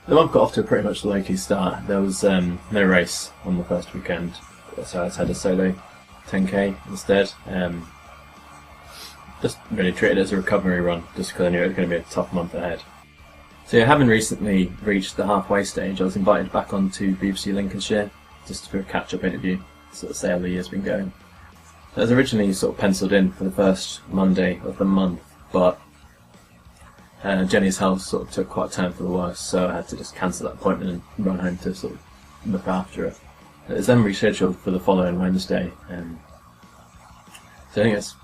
The month got off to a pretty much low-key start. There was no race on the first weekend, so I just had a solo 10k instead. Just really treated it as a recovery run, just because I knew it was going to be a tough month ahead. So yeah, having recently reached the halfway stage, I was invited back onto BBC Lincolnshire just for a catch-up interview, sort of say how the year's been going. It was originally sort of penciled in for the first Monday of the month, but Jenny's health sort of took quite a turn for the worse, so I had to just cancel that appointment and run home to sort of look after her. It was then rescheduled for the following Wednesday, so I think it's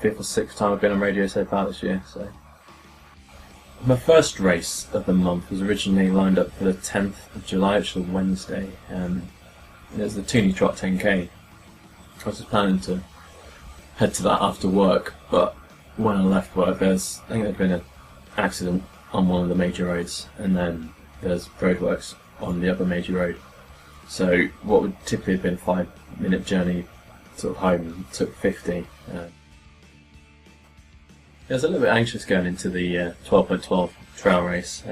5th or 6th time I've been on radio so far this year. So my first race of the month was originally lined up for the 10th of July, which was a Wednesday. It was the Tooney Trot 10k. I was just planning to head to that after work, but when I left work, I think there'd been an accident on one of the major roads, and then there's roadworks on the other major road. So what would typically have been a 5-minute journey sort of home took 50. I was a little bit anxious going into the 12.12 trail race,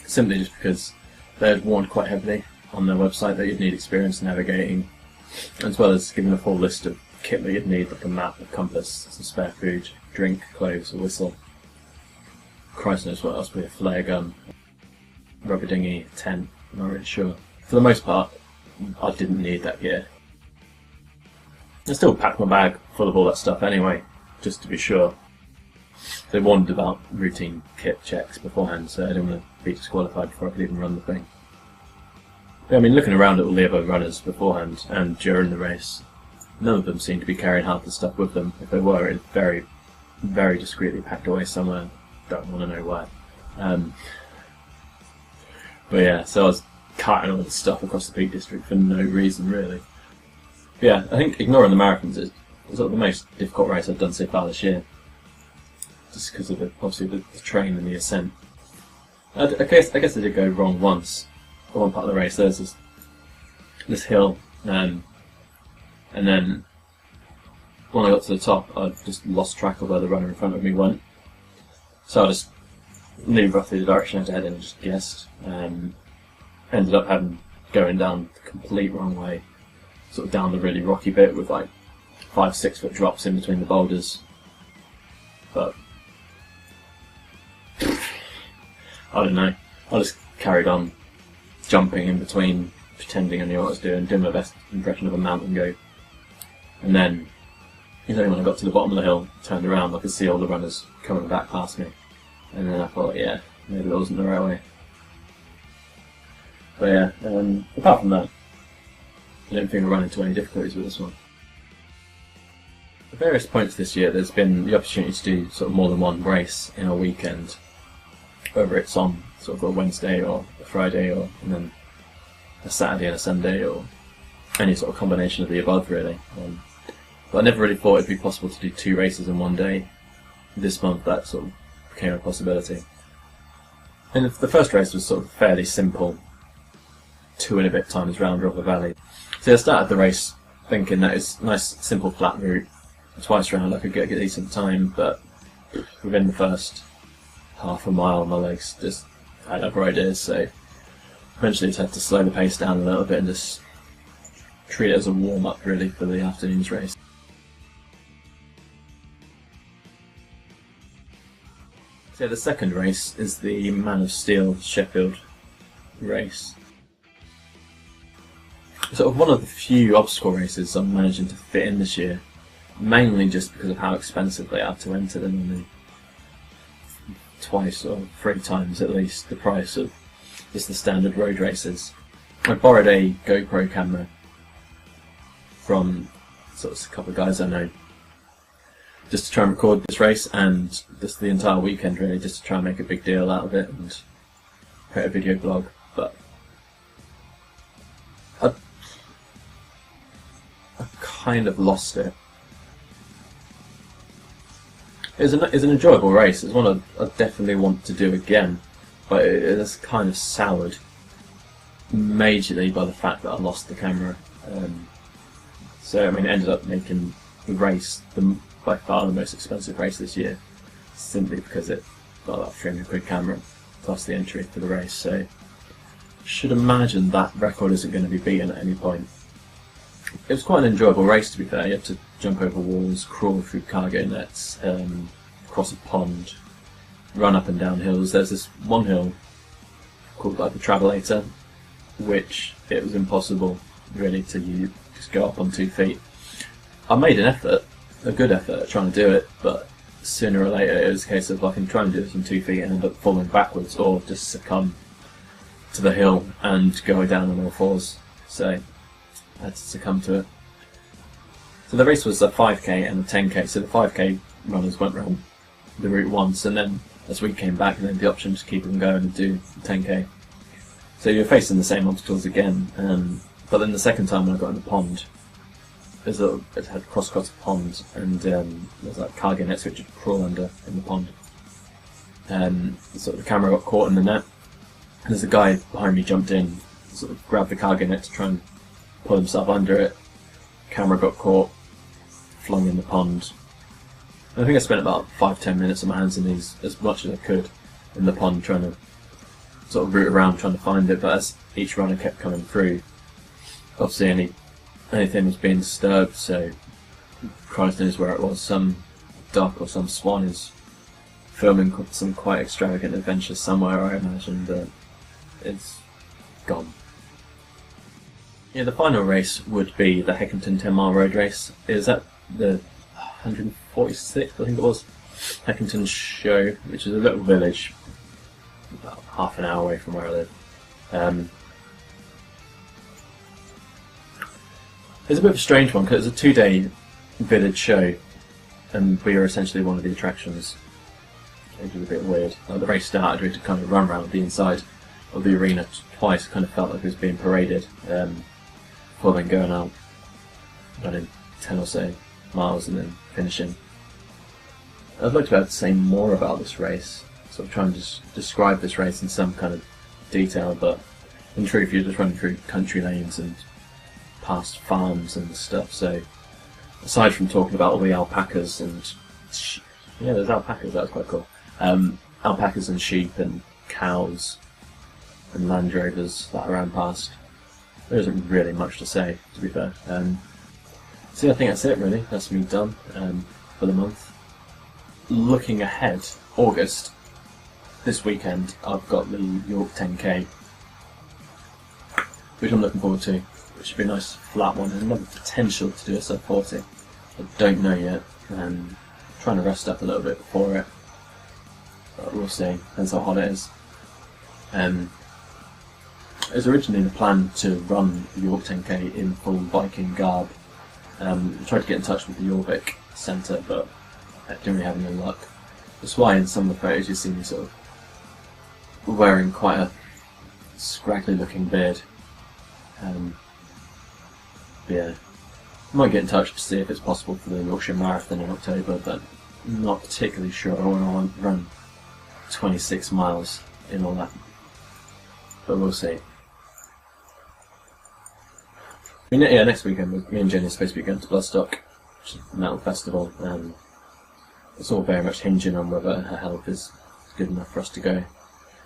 simply just because they had warned quite heavily on their website that you'd need experience navigating, as well as giving a full list of kit that you'd need, like a map, a compass, some spare food, drink, clothes, a whistle. Christ knows what else, with a flare gun, rubber dinghy, a tent, I'm not really sure. For the most part, I didn't need that gear. I still packed my bag full of all that stuff anyway, just to be sure. They warned about routine kit checks beforehand, so I didn't want to be disqualified before I could even run the thing. But, I mean, looking around at all the other runners beforehand and during the race, none of them seemed to be carrying half the stuff with them. If they were, it's very, very discreetly packed away somewhere. Don't want to know where. But yeah, so I was carting all the stuff across the Peak District for no reason, really. But yeah, I think ignoring the marathons is sort of the most difficult race I've done so far this year. Just because of obviously the train and the ascent. I guess I did go wrong once. At one part of the race, there's this hill, and then when I got to the top, I just lost track of where the runner in front of me went. So I just knew roughly the direction I had to head in and just guessed. Ended up going down the complete wrong way, sort of down the really rocky bit with like 5-6 foot drops in between the boulders. But I don't know, I just carried on jumping in between, pretending I knew what I was doing my best impression of a mountain goat. And then, it's only when I got to the bottom of the hill, turned around, I could see all the runners coming back past me. And then I thought, yeah, maybe that wasn't the right way. But yeah, apart from that, I don't think I ran into any difficulties with this one. At various points this year, there's been the opportunity to do sort of more than one race in a weekend, whether it's on sort of a Wednesday or a Friday, or and then a Saturday and a Sunday, or any sort of combination of the above, really. But I never really thought it'd be possible to do 2 races in one day. This month, that sort of became a possibility. And the first race was sort of fairly simple, 2 and a bit times round Rother Valley. So I started the race thinking that it's a nice, simple, flat route. Twice round I could get a decent time, but within the first half a mile my legs just had other ideas, so eventually just had to slow the pace down a little bit and just treat it as a warm-up really for the afternoon's race. So the second race is the Man of Steel Sheffield race. Sort of one of the few obstacle races I'm managing to fit in this year, mainly just because of how expensive they are to enter them. I mean, twice or 3 times at least the price of just the standard road races. I borrowed a GoPro camera from sort of a couple of guys I know, just to try and record this race, and just the entire weekend really, just to try and make a big deal out of it and create a video blog. But I kind of lost it. It's an enjoyable race. It's one I definitely want to do again, but it has kind of soured majorly by the fact that I lost the camera. So I mean, it ended up making the race by far the most expensive race this year, simply because it got that £300 camera. plus the entry for the race. So should imagine that record isn't going to be beaten at any point. It was quite an enjoyable race, to be fair. You had to jump over walls, crawl through cargo nets, cross a pond, run up and down hills. There's this one hill called like the Travelator, which it was impossible really to just go up on 2 feet. I made an effort, a good effort at trying to do it, but sooner or later it was a case of I can try and do this on 2 feet and end up falling backwards, or just succumb to the hill and go down on all fours. So I had to succumb to it. So the race was a 5k and a 10k, so the 5k runners went round the route once, and then as we came back, and then the option to keep them going and do 10k. So you're facing the same obstacles again, but then the second time when I got in the pond, it had cross-cut a pond, and there's like cargo nets which you crawl under in the pond. Sort of the camera got caught in the net. There's a guy behind me jumped in, sort of grabbed the cargo net to try and pull himself under it. Camera got caught, flung in the pond. And I think I spent about 5-10 minutes on my hands and knees, as much as I could, in the pond, trying to sort of root around, trying to find it. But as each runner kept coming through, obviously anything was being disturbed, so Christ knows where it was. Some duck or some swan is filming some quite extravagant adventures somewhere, I imagine, but it's gone. Yeah, the final race would be the Heckington 10 mile road race. Is that the 146th, I think it was, Heckington show, which is a little village about half an hour away from where I live. It's a bit of a strange one because it's a 2-day village show, and we were essentially one of the attractions. It was a bit weird. Like the race started, we had to kind of run around the inside of the arena twice. Kind of felt like it was being paraded, before then going out, running 10 or so miles and then finishing. I'd like to be able to say more about this race, sort of trying to describe this race in some kind of detail, but in truth you're just running through country lanes and past farms and stuff, so aside from talking about all the alpacas and yeah, there's alpacas, that was quite cool. Alpacas and sheep and cows and Land Rovers that I ran past, there isn't really much to say, to be fair. So yeah, I think that's it really. That's me done for the month. Looking ahead, August, this weekend I've got the York 10k, which I'm looking forward to. It should be a nice flat one, and the potential to do a sub 40. I don't know yet. Trying to rest up a little bit before it, but we'll see. Depends how hot it is. It was originally the plan to run the York 10k in full Viking garb. I tried to get in touch with the Jorvik Centre, but I didn't really have any luck. That's why in some of the photos you see me sort of wearing quite a scraggly looking beard. Yeah, I might get in touch to see if it's possible for the Yorkshire Marathon in October, but I'm not particularly sure I want to run 26 miles in all that. But we'll see. I mean, yeah, next weekend me and Jenny are supposed to be going to Bloodstock, which is a metal festival, and it's all very much hinging on whether her health is good enough for us to go.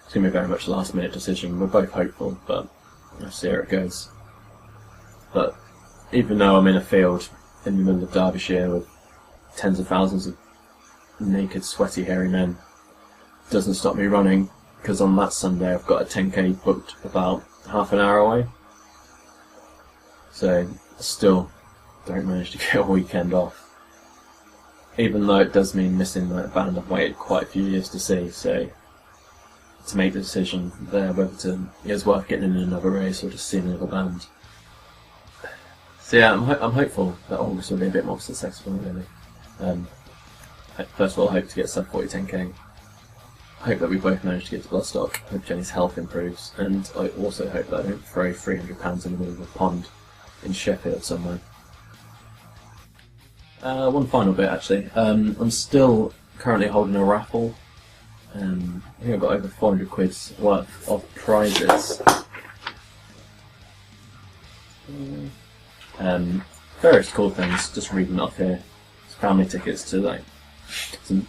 It's going to be very much a last minute decision. We're both hopeful, but we'll see how it goes. But even though I'm in a field in the middle of Derbyshire with tens of thousands of naked, sweaty, hairy men, it doesn't stop me running, because on that Sunday I've got a 10k booked about half an hour away. So I still don't manage to get a weekend off, even though it does mean missing that band I've waited quite a few years to see. So to make the decision there whether it's worth getting in another race or just seeing another band. So yeah, I'm hopeful that August will be a bit more successful, really. First of all, I hope to get sub 40 10k. I hope that we both manage to get to Bloodstock. I hope Jenny's health improves, and I also hope that I don't throw £300 in the middle of a pond in Sheffield somewhere. One final bit actually. I'm still currently holding a raffle. I think I've got over 400 quid's worth of prizes. Various cool things, just reading off here. Family tickets to like some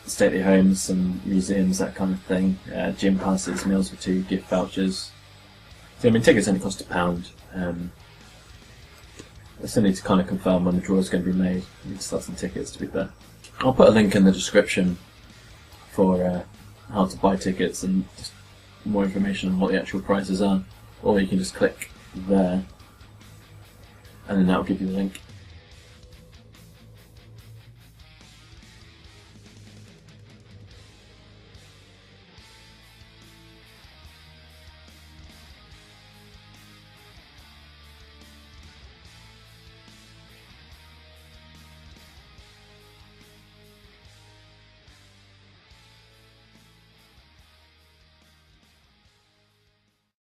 stately homes, some museums, that kind of thing. Gym passes, meals for two, gift vouchers. So I mean, tickets only cost £1. I still need to kind of confirm when the draw is going to be made. I need to start some tickets, to be fair. I'll put a link in the description for how to buy tickets and just more information on what the actual prices are. Or you can just click there, and then that will give you the link.